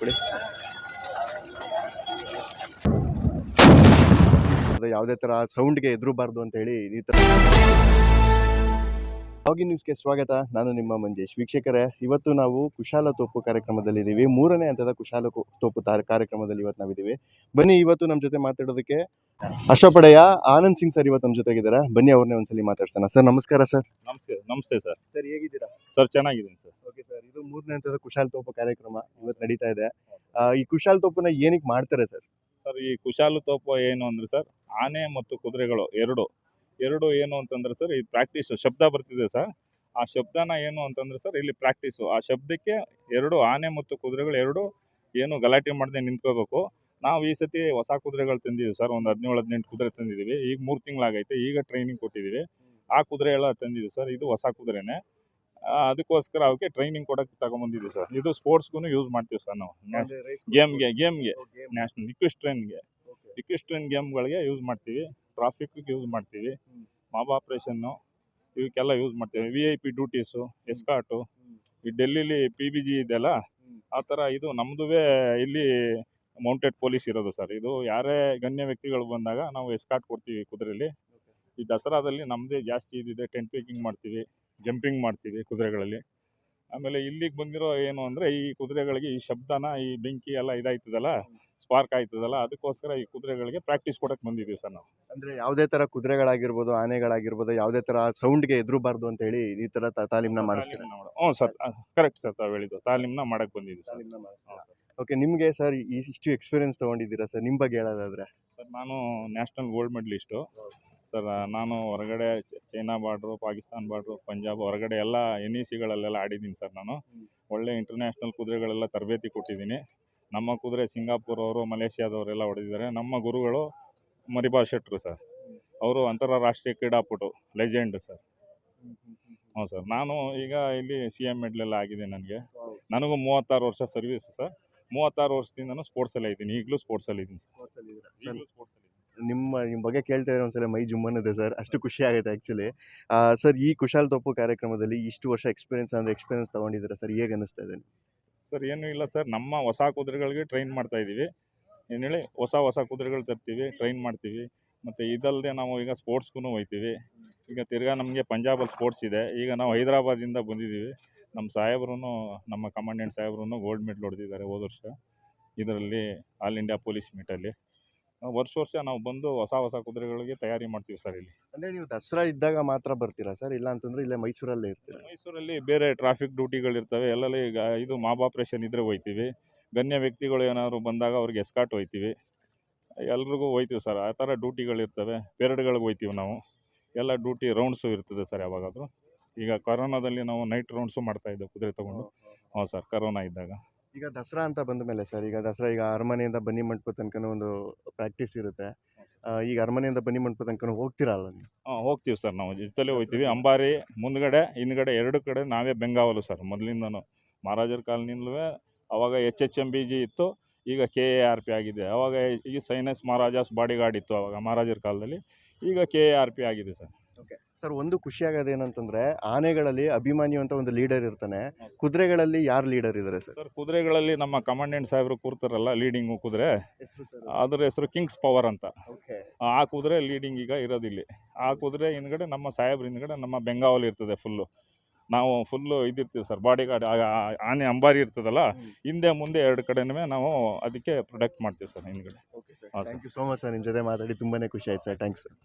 ಬಿಡಿ. ಅದು ಯಾವುದೇ ತರ ಸೌಂಡ್ಗೆ ಎದುರಬಾರ್ದು ಅಂತ ಹೇಳಿ ಈ ತರ. ಹಾಗಿ ನ್ಯೂಸ್ಗೆ ಸ್ವಾಗತ. ನಾನು ನಿಮ್ಮ ಮಂಜೇಶ್. ವೀಕ್ಷಕರೇ, ಇವತ್ತು ನಾವು ಕುಶಾಲತೋಪು ಕಾರ್ಯಕ್ರಮದಲ್ಲಿ ಇದ್ದೀವಿ. 3ನೇ ಹಂತದ ಕುಶಾಲತೋಪು ಕಾರ್ಯಕ್ರಮದಲ್ಲಿ ಇವತ್ತು ನಾವಿದ್ದೀವಿ. ಬನ್ನಿ, ಇವತ್ತು ನಮ್ಮ ಜೊತೆ ಮಾತಾಡೋದಕ್ಕೆ ಅಶ್ವಪಡೆಯ ಆನಂದ್ ಸಿಂಗ್ ಸರ್ ಇವತ್ತು ನಮ್ಮ ಜೊತೆಗಿದ್ದಾರೆ. ಬನ್ನಿ, ಅವ್ರನ್ನೇ ಒಂದ್ಸಲಿ ಮಾತಾಡ್ಸೋಣ. ಸರ್ ನಮಸ್ಕಾರ. ಸರ್ ನಮಸ್ತೆ ಸರ್. ಸರ್ ಹೇಗಿದ್ದೀರಾ? ಸರ್ ಚೆನ್ನಾಗಿದ್ದೀನಿ ಸರ್. ಓಕೆ ಸರ್, ಇದು 3ನೇ ಹಂತದ ಕುಶಾಲತೋಪು ಕಾರ್ಯಕ್ರಮ ಇವತ್ತು ನಡೀತಾ ಇದೆ. ಈ ಕುಶಾಲತೋಪನ್ನ ಏನಕ್ಕೆ ಮಾಡ್ತಾರೆ ಸರ್? ಸರ್, ಈ ಕುಶಾಲತೋಪು ಏನು ಅಂದ್ರೆ ಸರ್, ಆನೆ ಮತ್ತು ಕುದುರೆಗಳು ಎರಡು ಏನು ಅಂತಂದ್ರೆ ಸರ್, ಈ ಪ್ರಾಕ್ಟೀಸ್ ಶಬ್ದ ಬರ್ತಿದೆ ಸರ್. ಆ ಶಬ್ದನ ಏನು ಅಂತಂದ್ರೆ ಸರ್, ಇಲ್ಲಿ ಪ್ರಾಕ್ಟೀಸು. ಆ ಶಬ್ದಕ್ಕೆ ಎರಡು ಆನೆ ಮತ್ತು ಕುದುರೆಗಳು ಎರಡು ಏನು ಗಲಾಟೆ ಮಾಡದೆ ನಿಂತ್ಕೋಬೇಕು. ನಾವು ಈ ಸತಿ ಹೊಸ ಕುದುರೆಗಳು ತಂದಿದ್ದೀವಿ ಸರ್. ಒಂದು 17-18 ಕುದುರೆ ತಂದಿದ್ದೀವಿ. ಈಗ 3 ತಿಂಗಳಾಗೈತೆ. ಈಗ ಟ್ರೈನಿಂಗ್ ಕೊಟ್ಟಿದ್ದೀವಿ. ಆ ಕುದುರೆ ಎಲ್ಲ ತಂದಿದ್ದೀವಿ ಸರ್. ಇದು ಹೊಸ ಕುದುರೆನೇ. ಅದಕ್ಕೋಸ್ಕರ ಅವಕ್ಕೆ ಟ್ರೈನಿಂಗ್ ಕೊಡೋಕ್ಕೆ ತಗೊಂಬಂದಿದ್ದೀವಿ ಸರ್. ಇದು ಸ್ಪೋರ್ಟ್ಸ್ಗೂ ಯೂಸ್ ಮಾಡ್ತೀವಿ ಸರ್ ನಾವು. ಗೇಮ್ಗೆ ನ್ಯಾಷನಲ್ ಇಕ್ವಿಸ್ಟ್ರೇನ್ ಗೇಮ್ಗಳಿಗೆ ಯೂಸ್ ಮಾಡ್ತೀವಿ. ಟ್ರಾಫಿಕ್ಗೆ ಯೂಸ್ ಮಾಡ್ತೀವಿ. ಮಾಬ್ ಆಪ್ರೇಷನ್ನು ಇವಕ್ಕೆಲ್ಲ ಯೂಸ್ ಮಾಡ್ತೀವಿ. VIP ಡ್ಯೂಟೀಸು, ಎಸ್ಕಾಟು, ಈ ಡೆಲ್ಲಿಲಿ PBG ಇದೆಲ್ಲ ಆ ಥರ. ಇದು ನಮ್ಮದುವೇ ಇಲ್ಲಿ ಮೌಂಟೆಡ್ ಪೊಲೀಸ್ ಇರೋದು ಸರ್. ಇದು ಯಾರೇ ಗಣ್ಯ ವ್ಯಕ್ತಿಗಳು ಬಂದಾಗ ನಾವು ಎಸ್ಕಾಟ್ ಕೊಡ್ತೀವಿ ಕುದುರೆಯಲ್ಲಿ. ಈ ದಸರಾದಲ್ಲಿ ನಮ್ಮದೇ ಜಾಸ್ತಿ ಇದಿದೆ. ಟೆಂಟ್ ಪೇಕಿಂಗ್ ಮಾಡ್ತೀವಿ, ಜಂಪಿಂಗ್ ಮಾಡ್ತೀವಿ ಕುದುರೆಗಳಲ್ಲಿ. ಆಮೇಲೆ ಇಲ್ಲಿಗೆ ಬಂದಿರೋ ಏನು ಅಂದರೆ, ಈ ಕುದುರೆಗಳಿಗೆ ಈ ಶಬ್ದನ, ಈ ಬೆಂಕಿ ಎಲ್ಲ ಇದಾಯ್ತದಲ್ಲ, ಸ್ಪಾರ್ಕ್ ಆಯ್ತದಲ್ಲ, ಅದಕ್ಕೋಸ್ಕರ ಈ ಕುದುರೆಗಳಿಗೆ ಪ್ರಾಕ್ಟೀಸ್ ಕೊಡೋಕ್ಕೆ ಬಂದಿದ್ದೀವಿ ಸರ್ ನಾವು. ಅಂದ್ರೆ ಯಾವುದೇ ತರ ಕುದುರೆಗಳಾಗಿರ್ಬೋದು, ಆನೆಗಳಾಗಿರ್ಬೋದು, ಯಾವುದೇ ತರ ಸೌಂಡ್ಗೆ ಎದುರಬಾರ್ದು ಅಂತ ಹೇಳಿ ಈ ತರ ತಾಲೀಮ್ನ ಮಾಡಿಸ್ತೀರಾ? ಹ್ಞೂ ಸರ್, ಕರೆಕ್ಟ್ ಸರ್. ತಾವು ಹೇಳಿದ್ದು ತಾಲೀಮ್ನ ಮಾಡಕ್ಕೆ ಬಂದಿದ್ದೀವಿ ಸರ್. ಓಕೆ, ನಿಮಗೆ ಸರ್ ಇಷ್ಟು ಎಕ್ಸ್ಪೀರಿಯನ್ಸ್ ತೊಗೊಂಡಿದ್ದೀರಾ ಸರ್? ನಿಮ್ಮ ಬಗ್ಗೆ ಹೇಳೋದಾದ್ರೆ ಸರ್, ನಾನು ನ್ಯಾಷನಲ್ ಗೋಲ್ಡ್ ಮೆಡಲಿಸ್ಟು ಸರ್. ನಾನು ಹೊರಗಡೆ China border, Pakistan border, Punjab ಹೊರಗಡೆ ಎಲ್ಲ NECಗಳಲ್ಲೆಲ್ಲ ಆಡಿದ್ದೀನಿ ಸರ್. ನಾನು ಒಳ್ಳೆ ಇಂಟರ್ನ್ಯಾಷನಲ್ ಕುದುರೆಗಳೆಲ್ಲ ತರಬೇತಿ ಕೊಟ್ಟಿದ್ದೀನಿ. ನಮ್ಮ ಕುದುರೆ ಸಿಂಗಾಪುರ್ ಅವರು, ಮಲೇಷ್ಯಾದವರೆಲ್ಲ ಹೊಡೆದಿದ್ದಾರೆ. ನಮ್ಮ ಗುರುಗಳು ಮರಿಬಾ ಶೆಟ್ರು ಸರ್. ಅವರು ಅಂತಾರಾಷ್ಟ್ರೀಯ ಕ್ರೀಡಾಪಟು, ಲೆಜೆಂಡ್ ಸರ್. ಹ್ಞೂ ಸರ್. ನಾನು ಈಗ ಇಲ್ಲಿ CM ಮೆಡ್ಲೆಲ್ಲ ಆಗಿದೆ ನನಗೆ. ನನಗೂ 36 ವರ್ಷ ಸರ್ವೀಸು ಸರ್. 36 ವರ್ಷದಿಂದನೂ ಸ್ಪೋರ್ಟ್ಸಲ್ಲೇ ಇದ್ದೀನಿ. ಈಗಲೂ ಸ್ಪೋರ್ಟ್ಸಲ್ಲಿ ಇದ್ದೀನಿ ಸರ್. ನಿಮ್ಮ ಬಗ್ಗೆ ಕೇಳ್ತಾ ಇರೋ ಒಂದ್ಸಲ ಮೈ ಜುಮ್ಮನಿದೆ ಸರ್. ಅಷ್ಟು ಖುಷಿ ಆಗುತ್ತೆ ಆ್ಯಕ್ಚುಲಿ. ಸರ್, ಈ ಕುಶಾಲತೋಪು ಕಾರ್ಯಕ್ರಮದಲ್ಲಿ ಇಷ್ಟು ವರ್ಷ ಎಕ್ಸ್ಪೀರಿಯನ್ಸ್ ತೊಗೊಂಡಿದ್ದೀರಾ ಸರ್? ಹೇಗೆ ಅನ್ನಿಸ್ತಾ ಇದೆ ಸರ್? ಏನೂ ಇಲ್ಲ ಸರ್, ನಮ್ಮ ಹೊಸ ಕುದುರೆಗಳಿಗೆ ಟ್ರೈನ್ ಮಾಡ್ತಾಯಿದ್ದೀವಿ. ಏನು ಹೇಳಿ, ಹೊಸ ಕುದುರೆಗಳು ತರ್ತೀವಿ, ಟ್ರೈನ್ ಮಾಡ್ತೀವಿ. ಮತ್ತು ಇದಲ್ಲದೆ ನಾವು ಈಗ ಸ್ಪೋರ್ಟ್ಸ್ಗೂ ಹೋಗ್ತೀವಿ. ಈಗ ತಿರ್ಗಾ ನಮಗೆ ಪಂಜಾಬಲ್ಲಿ ಸ್ಪೋರ್ಟ್ಸ್ ಇದೆ. ಈಗ ನಾವು ಹೈದರಾಬಾದಿಂದ ಬಂದಿದ್ದೀವಿ. ನಮ್ಮ ಸಾಹೇಬ್ರು, ನಮ್ಮ ಕಮಾಂಡೆಂಟ್ ಸಾಹೇಬ್ರು ಗೋಲ್ಡ್ ಮೆಡಲ್ ಹೊಡೆದಿದ್ದಾರೆ ಹೋದ ವರ್ಷ ಇದರಲ್ಲಿ, ಆಲ್ ಇಂಡಿಯಾ ಪೊಲೀಸ್ ಮೀಟಲ್ಲಿ. ವರ್ಷ ನಾವು ಬಂದು ಹೊಸ ಕುದುರೆಗಳಿಗೆ ತಯಾರಿ ಮಾಡ್ತೀವಿ ಸರ್ ಇಲ್ಲಿ. ಅಂದರೆ ನೀವು ದಸರಾ ಇದ್ದಾಗ ಮಾತ್ರ ಬರ್ತೀರಾ ಸರ್? ಇಲ್ಲ ಅಂತಂದರೆ ಇಲ್ಲೇ ಮೈಸೂರಲ್ಲೇ ಇರ್ತೀರಾ? ಮೈಸೂರಲ್ಲಿ ಬೇರೆ ಟ್ರಾಫಿಕ್ ಡ್ಯೂಟಿಗಳಿರ್ತವೆ ಎಲ್ಲೆಲ್ಲ. ಈಗ ಇದು ಮಾಬ್ ಆಪ್ರೇಷನ್ ಇದ್ದರೆ ಹೋಗ್ತೀವಿ. ಗಣ್ಯ ವ್ಯಕ್ತಿಗಳು ಏನಾದ್ರು ಬಂದಾಗ ಅವ್ರಿಗೆ ಎಸ್ಕಾಟ್ ಹೋಗ್ತೀವಿ. ಎಲ್ರಿಗೂ ಹೋಗ್ತೀವಿ ಸರ್. ಆ ಥರ ಡ್ಯೂಟಿಗಳಿರ್ತವೆ. ಪೇರಡ್ಗಳಿಗೆ ಹೋಗ್ತೀವಿ ನಾವು. ಎಲ್ಲ ಡ್ಯೂಟಿ ರೌಂಡ್ಸು ಇರ್ತದೆ ಸರ್ ಯಾವಾಗಾದರೂ. ಈಗ ಕೊರೋನಾದಲ್ಲಿ ನಾವು ನೈಟ್ ರೌಂಡ್ಸು ಮಾಡ್ತಾಯಿದ್ದೆವು ಕುದುರೆ ತೊಗೊಂಡು. ಹ್ಞೂ ಸರ್, ಕೊರೋನಾ ಇದ್ದಾಗ. ಈಗ ದಸರಾ ಅಂತ ಬಂದ ಮೇಲೆ ಸರ್, ಈಗ ದಸರಾ ಈಗ ಅರಮನೆಯಿಂದ ಬನ್ನಿ ಮಂಟಪ ತನಕ ಒಂದು ಪ್ರಾಕ್ಟೀಸ್ ಇರುತ್ತೆ. ಈಗ ಅರಮನೆಯಿಂದ ಬನ್ನಿ ಮಂಟಪ ತನಕ ಹೋಗ್ತೀರಲ್ಲ ನೀವು? ಹೋಗ್ತೀವಿ ಸರ್. ನಾವು ಜೊತೆಲೇ ಹೋಗ್ತೀವಿ. ಅಂಬಾರಿ ಮುಂದ್ಗಡೆ ಹಿಂದ್ಗಡೆ 2 ಕಡೆ ನಾವೇ ಬೆಂಗಾವಲು ಸರ್. ಮೊದಲಿಂದನೂ ಮಹಾರಾಜರ ಕಾಲದಿಂದಲೂ. ಅವಾಗ HHMBG ಇತ್ತು, ಈಗ KARP ಆಗಿದೆ. ಅವಾಗ ಈ ಸೈನಸ್ ಮಹಾರಾಜಾಸ್ ಬಾಡಿಗಾರ್ಡ್ ಇತ್ತು ಅವಾಗ ಮಹಾರಾಜರ ಕಾಲದಲ್ಲಿ. ಈಗ KARP ಆಗಿದೆ ಸರ್. ಓಕೆ ಸರ್, ಒಂದು ಖುಷಿ ಆಗೋದೇನಂತಂದರೆ, ಆನೆಗಳಲ್ಲಿ ಅಭಿಮಾನ್ಯು ಅಂತ ಒಂದು ಲೀಡರ್ ಇರ್ತಾನೆ. ಕುದುರೆಗಳಲ್ಲಿ ಯಾರು ಲೀಡರ್ ಇದ್ದಾರೆ ಸರ್? ಸರ್, ಕುದುರೆಗಳಲ್ಲಿ ನಮ್ಮ ಕಮಾಂಡೆಂಟ್ ಸಾಹೇಬರು ಕೂರ್ತಾರಲ್ಲ ಲೀಡಿಂಗು ಕುದುರೆ, ಅದರ ಹೆಸರು ಕಿಂಗ್ಸ್ ಪವರ್ ಅಂತ. ಆ ಕುದುರೆ ಲೀಡಿಂಗ್ ಈಗ ಇರೋದಿಲ್ಲಿ. ಆ ಕುದುರೆ ಹಿಂದ್ಗಡೆ ನಮ್ಮ ಸಾಹೇಬ್ರ ಹಿಂದ್ಗಡೆ ನಮ್ಮ ಬೆಂಗಾವಲು ಇರ್ತದೆ ಫುಲ್ಲು. ನಾವು ಫುಲ್ಲು ಇದಿರ್ತೀವಿ ಸರ್, ಬಾಡಿಗಾರ್ಡ್. ಆನೆ ಅಂಬಾರಿ ಇರ್ತದಲ್ಲ, ಹಿಂದೆ ಮುಂದೆ 2 ಕಡೆನೂ ನಾವು ಅದಕ್ಕೆ ಪ್ರೊಟೆಕ್ಟ್ ಮಾಡ್ತೀವಿ ಸರ್ ಹಿಂದ್ಗಡೆ. Okay sir, thank you so much sir. ನಿಮ್ಮ ಜೊತೆ ಮಾತಾಡಿ ತುಂಬಾ ಖುಷಿ ಆಯ್ತು ಸರ್. Thanks sir.